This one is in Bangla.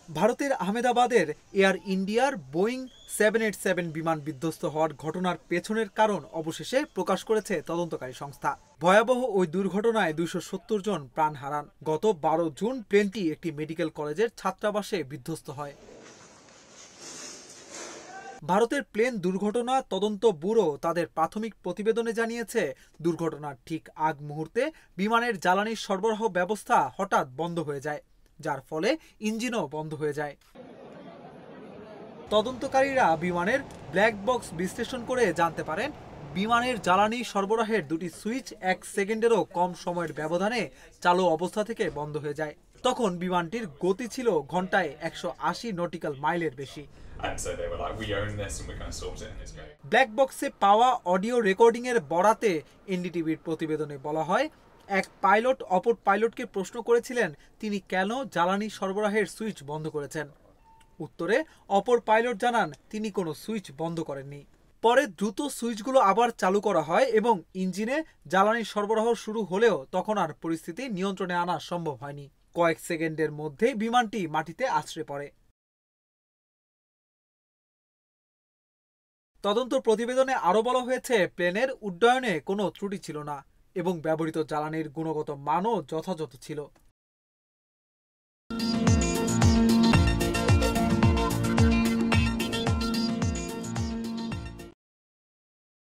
ভারতের আহমেদাবাদের এয়ার ইন্ডিয়ার বোয়িং 787 বিমান বিধ্বস্ত হওয়ার ঘটনার পেছনের কারণ অবশেষে প্রকাশ করেছে তদন্তকারী সংস্থা। ভয়াবহ ওই দুর্ঘটনায় 270 জন প্রাণ হারান। গত 12 জুন প্লেনটি একটি মেডিকেল কলেজের ছাত্রাবাসে বিধ্বস্ত হয়। ভারতের প্লেন দুর্ঘটনা তদন্ত ব্যুরো তাদের প্রাথমিক প্রতিবেদনে জানিয়েছে, দুর্ঘটনার ঠিক আগ মুহূর্তে বিমানের জ্বালানি সরবরাহ ব্যবস্থা হঠাৎ বন্ধ হয়ে যায়, যার ফলে ইঞ্জিনও বন্ধ হয়ে যায়। তদন্তকারীরা বিমানের ব্ল্যাক বক্স বিশ্লেষণ করে জানতে পারেন, বিমানের জ্বালানি সরবরাহের দুটি সুইচ 1 সেকেন্ডেরও কম সময়ের ব্যবধানে চালু অবস্থা থেকে বন্ধ হয়ে যায়। তখন বিমানটির গতি ছিল ঘন্টায় 180 নটিক্যাল মাইলের বেশি। ব্ল্যাক বক্সে পাওয়া অডিও রেকর্ডিং এর বরাতে এনডিটিভির প্রতিবেদনে বলা হয়, এক পাইলট অপর পাইলটকে প্রশ্ন করেছিলেন তিনি কেন জ্বালানি সরবরাহের সুইচ বন্ধ করেছেন। উত্তরে অপর পাইলট জানান তিনি কোনো সুইচ বন্ধ করেননি। পরে দ্রুত সুইচগুলো আবার চালু করা হয় এবং ইঞ্জিনে জ্বালানি সরবরাহ শুরু হলেও তখন আর পরিস্থিতি নিয়ন্ত্রণে আনা সম্ভব হয়নি। কয়েক সেকেন্ডের মধ্যেই বিমানটি মাটিতে আছড়ে পড়ে। তদন্ত প্রতিবেদনে আরও বলা হয়েছে, প্লেনের উড্ডয়নে কোনো ত্রুটি ছিল না এবং ব্যবহৃত জ্বালানির গুণগত মানও যথাযথ ছিল।